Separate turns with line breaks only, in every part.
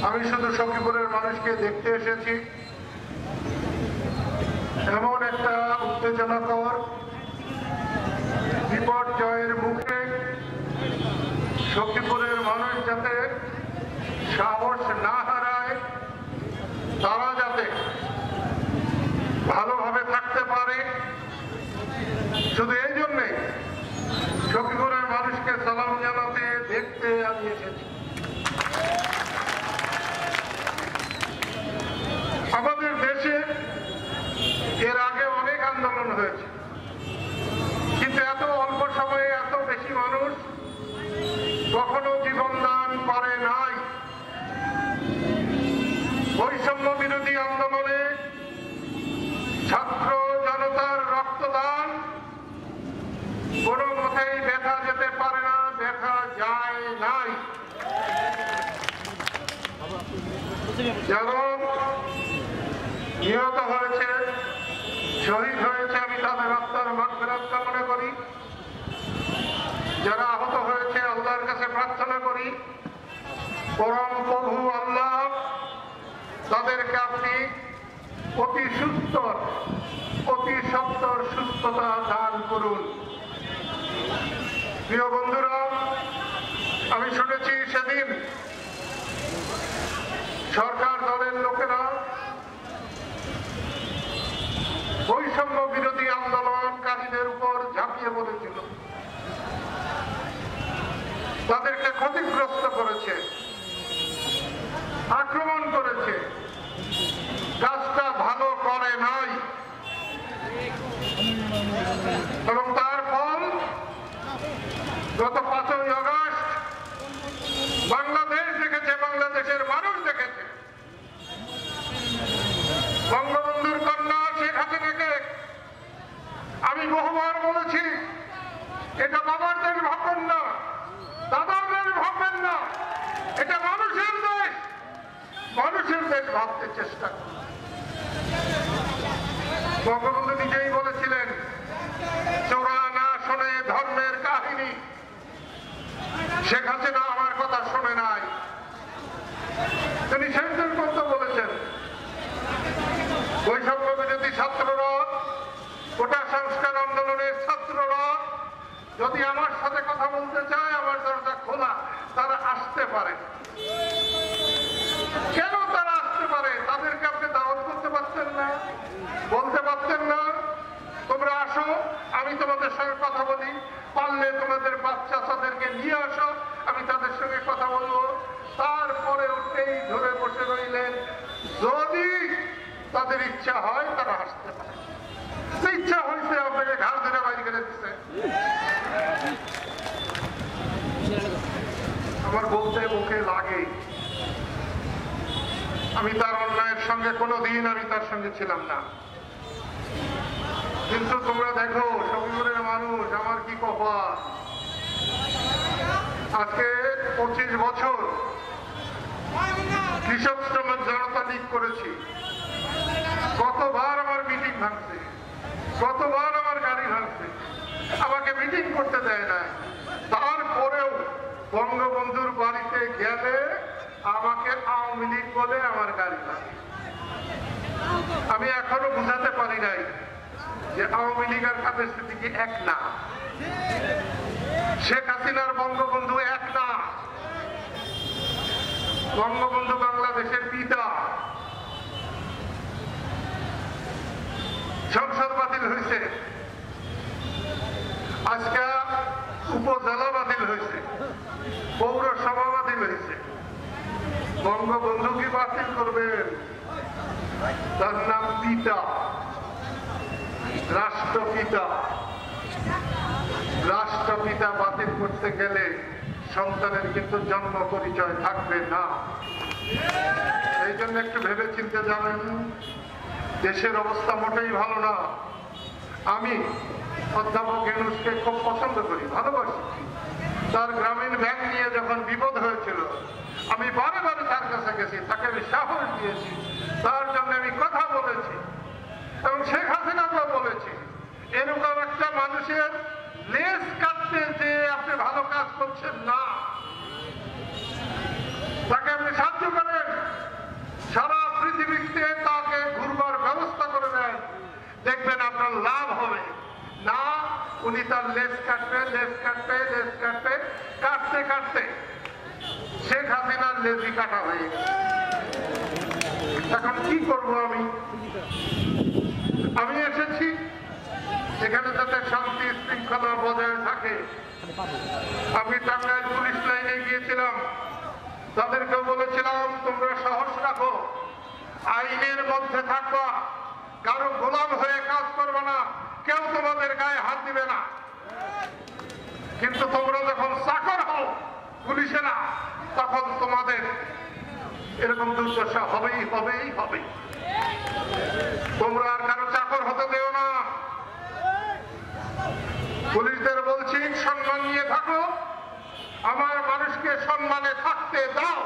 আমি শুধু সখীপুরের মানুষকে দেখতে এসেছি। এমন একটা উত্তেজনাকর বিপর্যয়ের মুখে সখীপুরের মানুষ যাতে সাহস না হারায়, তারা যাতে ভালোভাবে থাকতে পারে, শুধু এই জন্যে সখীপুরের মানুষকে সালাম জানাতে দেখতে আমি এসেছি। আমাদের দেশে এর আগে অনেক আন্দোলন হয়েছে, কিন্তু এত অল্প সময়ে এত বেশি মানুষ কখনো জীবনদান করে নাই। বৈষম্য বিরোধী আন্দোলনে ছাত্র জনতার রক্তদান কোনো মতেই দেখা যেতে পারে না, দেখা যায় নাই। যারা নিহত হয়েছে, শহীদ হয়েছে, আমি তাদের আত্মার মাগফিরাত কামনা করি। যারা আহত হয়েছে আল্লাহর কাছে প্রার্থনা করি, পরম প্রভু আল্লাহ তাদেরকে আপনি অতি সত্তর সুস্থতা দান করুন। প্রিয় বন্ধুরা, আমি শুনেছি সেদিন সরকার দলের লোকেরা বৈষম্য বিরোধী আন্দোলনকারীদের উপর ঝাঁপিয়ে পড়েছিল, তাদেরকে ক্ষতিগ্রস্ত করেছে, আক্রমণ করেছে, কাজটা ভালো করে নাই এবং তার ফল গত 5ই আগস্ট বাংলাদেশ দেখেছে, বাংলাদেশের মানুষ দেখেছে। বঙ্গবন্ধুর কন্যা শেখ হাসিনাকে আমি বহুবার বলেছি, এটা বাবার দেশ ভাববেন না, দাদার দেশ ভাববেন না, এটা মানুষের দেশ, মানুষের দেশ ভাবতে চেষ্টা করুন। বঙ্গবন্ধু নিজেই বলেছিলেন, চোরা না শোনে ধর্মের কাহিনী। শেখ হাসিনা আমার কথা শোনে নাই, তিনি সেন্টার করতে বলেছেন। বৈষম্য বিরোধী ছাত্ররা, কোটা সংস্কার আন্দোলনের ছাত্ররা যদি আমার সাথে কথা বলতে চায়, আমার দরজা খোলা, তারা আসতে পারে। কেন তারা আসতে পারে? তাদেরকে আপনি দাওয়াত করতে পারতেন না, বলতে পারতেন না তোমরা আসো, আমি তোমাদের সঙ্গে কথা বলি, পারলে তোমাদের বাচ্চাদেরকে নিয়ে আসো, আমি তাদের সঙ্গে কথা বলবো। তারপরে উঠেই ধরে বসে রইলেন। যদি তাদের ইচ্ছা হয় তারা আসতে পারে, ইচ্ছা হয়েছে আপনাকে ঘাড় ধরে বাইরে করে দিচ্ছে। আমার বলতে মুখে লাগে, আমি তার অন্যায়ের সঙ্গে কোনোদিন আমি তার সঙ্গে ছিলাম না, কিন্তু তোমরা দেখো সখীপুরের মানুষ, আমার কি কপাল। আজকে 25 বছর কৃষক শ্রমিক জনতা লীগ করেছি, কতবার আমার মিটিং ভাঙছে, কতবার আমার গাড়ি ভাঙছে, আমাকে মিটিং করতে দেয় না। তারপরেও বঙ্গবন্ধুর বাড়িতে গেলে আমাকে আওয়ামী লীগ বলে আমার গাড়ি ভাঙে। আমি এখনো বুঝাতে পারি নাই যে আওয়ামী লীগ আর কাদের স্থিতি এক না, শেখ হাসিনার বঙ্গবন্ধু এক না। বঙ্গবন্ধু বাংলাদেশের পিতা। সংসদ বাতিল হয়েছে, আজকে উপজেলা বাতিল হয়েছে, পৌরসভা বাতিল হয়েছে। বঙ্গবন্ধু কি বাতিল করবেন? তার নাম পিতা, রাষ্ট্রপিতা। রাষ্ট্রপিতা বাতিল করতে গেলে সন্তানের কিন্তু জন্ম পরিচয় থাকবে না। এই জন্য একটু ভেবে চিন্তে যাবেন। দেশের অবস্থা মোটেই ভালো না। আমি অধ্যাপক ইউনূসকে খুব পছন্দ করি, ভালোবাসি। তার গ্রামীণ ব্যাংক নিয়ে যখন বিপদ হয়েছিল, আমি বারে বারে তার কাছে গেছি, তাকে আমি সাহস দিয়েছি, তার জন্য আমি কথা বলেছি এবং শেখ হাসিনাকেও বলেছি। এরকম একটা মানুষের লেজ কাটতে যে আপনি ভালো কাজ করছেন না, তাকে আপনি সাহায্য করেন। লেজ কাটবে, লেজ কাটবে, লেজ কাটবে, কাটতে কাটতে শেখ হাসিনার লেজই কাটা হয়ে গেছে। এখন কি করব আমি এসেছি এখানে যাতে শান্তি শৃঙ্খলা বজায় থাকে। আমি টাঙ্গাইল পুলিশ লাইনে গিয়েছিলাম, তাদেরকেও বলেছিলাম তোমরা সাহস রাখো, আইনের মধ্যে থাকবা, কারো গোলাম হয়ে কাজ করবে না, কেউ তোমাদের গায়ে হাত দিবে না। কিন্তু তোমরা যখন চাকর হও পুলিশেরা, তখন তোমাদের এরকম দুর্দশা হবেই হবেই হবে। তোমরা আর কারো চাকর হতে দেও না। পুলিশদের বলছি সম্মান নিয়ে থাকো, আমার মানুষকে সম্মানে থাকতে দাও।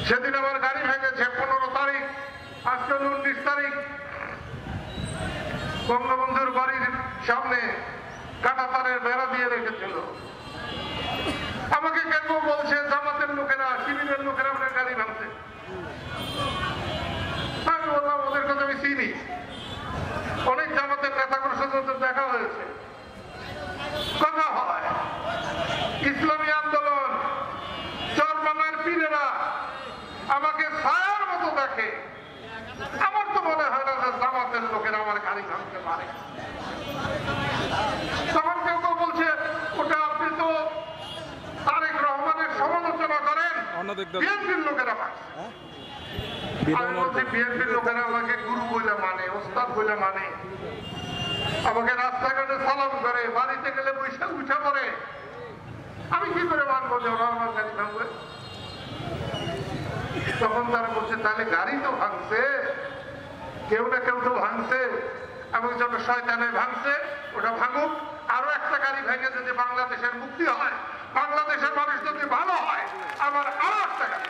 সেদিন আমার গাড়ি ভেঙেছে 15 তারিখ, আজকে 19 তারিখ। বঙ্গবন্ধুর বাড়ির সামনে কাঁটা তারের বেড়া দিয়ে রেখেছিল। আমাকে কেন বলছে জামাতের লোকেরা, শিবিরের লোকেরা আপনার গাড়ি ভাঙছে। আমি বললাম ওদের কথা আমি চিনি, অনেক জামাতের নেতাগুলোর সাথে দেখা হয়েছে, কথা হয়। ইসলামী আন্দোলন চরমানের পীরেরা আমাকে ছায়ার মতো দেখে। আমার তো মনে হয় না যে জামাতের লোকেরা আমার গাড়ি ভাঙতে পারে। তখন কেউ কেউ বলছে ওটা আপনি তো তারেক রহমানের সমালোচনা করেন, বিএনপির লোকেরা ভাঙছে। আমি বলছি বিএনপির লোকেরা আমাকে গুরু বলে মানে, ওস্তাদ বলে মানে, আমাকে রাস্তাঘাটে সালাম করে, বাড়িতে গেলে বৈশাখ উঠা পড়ে। আমি কি করে মানবো যে ওরা আমার গাড়ি ভাঙবে? তখন তারা বলছে তাহলে গাড়ি তো ভাঙছে, কেউ না কেউ তো ভাঙছে, এবং যত শয়তানে ভাঙছে ওটা ভাঙুক। আরো একটা গাড়ি ভেঙে যদি বাংলাদেশের মুক্তি হয়, বাংলাদেশের মানুষ যদি ভালো হয়, আমার আরো একটা গাড়ি।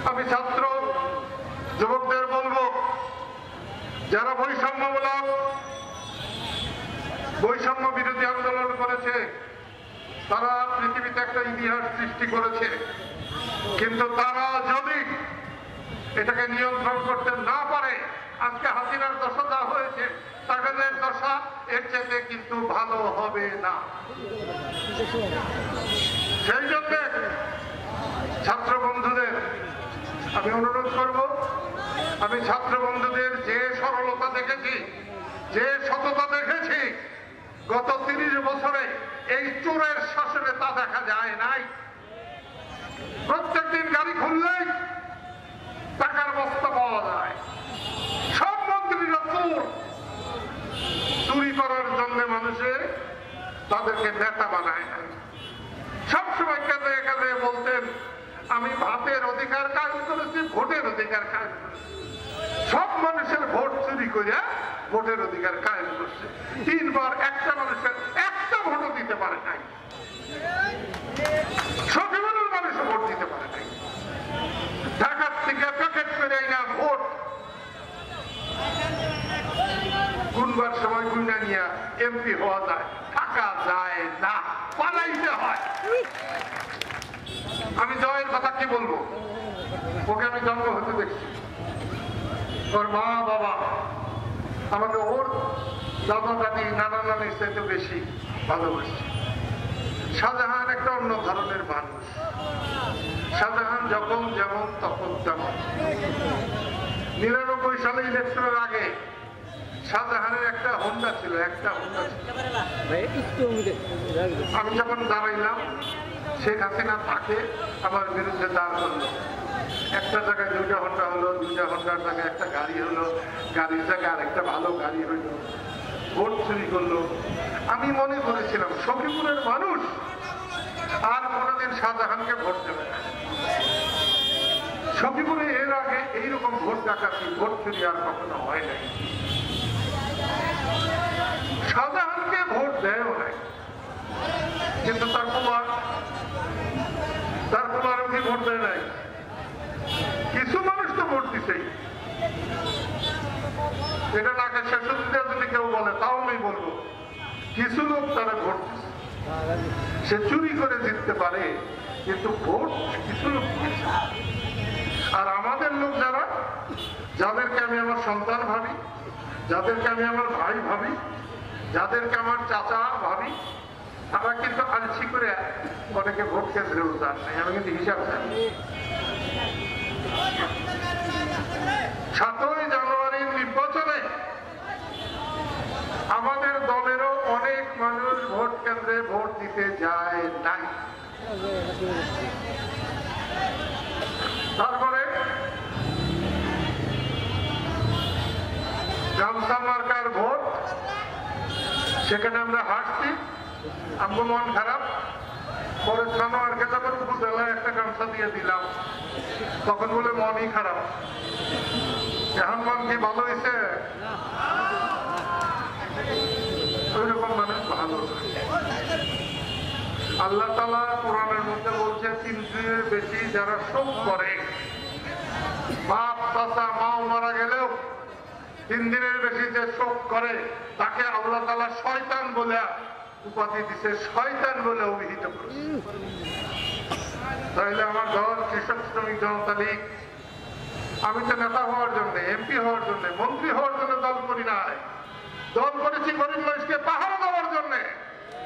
আমি ছাত্র যুবকদের বলবো, যারা বৈষম্যমূলক বৈষম্য বিরোধী আন্দোলন করেছে, তারা পৃথিবীতে একটা ইতিহাস সৃষ্টি করেছে। কিন্তু তারা যদি এটাকে নিয়ন্ত্রণ করতে না পারে, আজকে হাসিনার দশা যা হয়েছে, তাদের দশা এর চাইতে কিন্তু ভালো হবে না। সেই জন্য ছাত্র বন্ধুদের আমি অনুরোধ করব, আমি ছাত্র বন্ধুদের যে সরলতা দেখেছি, যে সততা দেখেছি গত 30 বছরে, এই চোরের শাসনে তা দেখা যায় নাই। প্রত্যেকদিন গাড়ি খুললেই টাকার বস্তা পাওয়া যায়। সব মন্ত্রীরা চোর, চুরি করার জন্য মানুষে তাদেরকে নেতা বানায় না। সবসময় কাঁদে কাঁদে বলতেন আমি ভাতের অধিকার কায়েম করেছি, ভোটের অধিকার কায়েম করেছি। সব মানুষের ভোট চুরি করে ভোটের অধিকার কায়েম করছে। 3 বার একটা মানুষের একটা ভোটও দিতে পারে নাই, সকিবুলের মানুষও ভোট দিতে পারে নাই। ঢাকার থেকে প্যাকেট করে না ভোট গুনবার সময় গুনা নিয়ে এমপি হওয়া যায়, থাকা যায় না, পালাইতে হয়। আমি জয়ের কথা কি বলবো, ওকে আমি জন্ম হতে দেখছি। ওর মা বাবা আমাকে ওর দাদা দাদি নানা নানির চাইতে বেশি ভালোবাসছে। শাহজাহান একটা অন্য ধরনের মানুষ। শাহজাহান যখন যেমন তখন তেমন। 99 সালে ইলেকশনের আগে শাহজাহানের একটা হোন্ডা ছিল, আমি যখন দাঁড়াইলাম, শেখ হাসিনা তাকে আমার বিরুদ্ধে দাঁড় করলো। একটা জায়গায় 2টা হোন্ডা হলো, 2টা হোন্ডার জায়গায় একটা গাড়ি হলো, গাড়ির জায়গায় আরেকটা ভালো গাড়ি হইলো, ভোট চুরি করলো। আমি মনে করেছিলাম সখীপুরের মানুষ আর কোনোদিন শাহজাহানকে ভোট দেবে না। সখীপুরে এর আগে এইরকম ভোট ডাকাতি, ভোট চুরি আর কখনো হয় নাই। শাহজাহানকে ভোট দেয়ও নাই, কিন্তু তার কুমার ভোট দেয় নাই। কিছু মানুষ তো ভোট দিছেই, এটা নাকে শেষ যদি কেউ বলে তাও আমি বলবো কিছু লোক তারা ভোট দিচ্ছে। সে চুরি করে জিততে পারে, কিন্তু ভোট কিছু লোক দিচ্ছে। আর আমাদের লোক যারা, যাদেরকে আমি আমার সন্তান ভাবি, যাদেরকে আমি আমার ভাই ভাবি, যাদেরকে আমার চাচা ভাবি, তারা কিন্তু আলসি করে অনেকে ভোট কেন্দ্রে উঠান নাই। আমি কিন্তু হিসাব জানি। 7ই জানুয়ারির নির্বাচনে আমাদের দলেরও অনেক মানুষ ভোট কেন্দ্রে ভোট দিতে যায় নাই। তারপরে গামছা মার্কার ভোট, সেখানে আমরা হাসছি, আমগো মন খারাপ। পরে সানোয়ারকে যখন উপজেলায় একটা গামছা দিয়ে দিলাম, তখন বলে মনই খারাপ। এখন মন কি ভালো হয়েছে? ওইরকম মানুষ ভালো। আল্লাহ তাআলা কোরআনের মধ্যে বলছে 3 দিনের বেশি যারা শোক করে, বাপ চাচা মাও মারা গেলেও 3 দিনের বেশি যে শোক করে, তাকে আল্লাহ তাআলা শয়তান বলে উপাধি দিছে, শয়তান বলে অভিহিত করেছে। তাইলে আমার দল কৃষক শ্রমিক জনতা লীগ, আমি তো নেতা হওয়ার জন্য, এমপি হওয়ার জন্য, মন্ত্রী হওয়ার জন্য দল করি নাই। দল করেছি গরিব মানুষকে পাহারা দেওয়ার জন্য,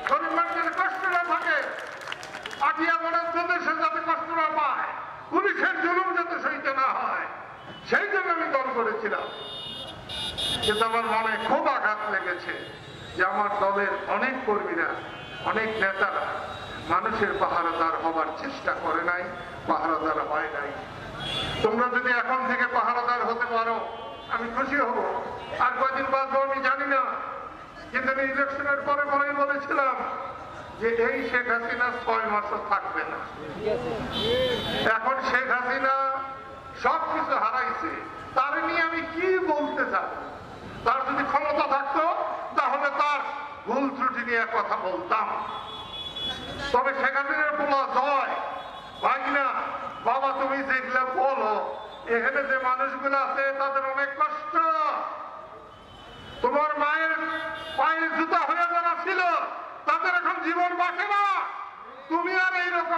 গরিব মানুষের কষ্ট না থাকে, আটিয়া মনের প্রদেশে যাতে কষ্ট না পায়, পুলিশের জুলুম যাতে সইতে না হয়, সেই জন্য আমি দল করেছিলাম। কিন্তু আমার মনে খুব আঘাত লেগেছে যে আমার দলের অনেক কর্মীরা, অনেক নেতারা মানুষের পাহারাদার হবার চেষ্টা করে নাই, পাহারাদার হয় নাই। তোমরা যদি এখন থেকে পাহারাদার হতে পারো, আমি খুশি হব। আর কয়দিন বাঁচবো আমি জানি না, কিন্তু আমি ইলেকশনের পরে পরেই বলেছিলাম যে এই শেখ হাসিনা 6 মাসও থাকবে না। এখন শেখ হাসিনা সবকিছু হারাইছে, তার নিয়ে আমি কি বলতে চাই? তার যদি ক্ষমতা থাকতো তাহলে তার ভুল ত্রুটি নিয়ে কথা বলতাম। তবে শেখ হাসিনার বলা জয় ভাই না, বাবা তুমি যেগুলা বলো, এখানে যে মানুষগুলো আছে তাদের অনেক কষ্ট। তোমার মায়ের পায়ের জুতা হয়ে যারা ছিল, তাদের এখন জীবন বাঁচে না। তুমি আর এইরকম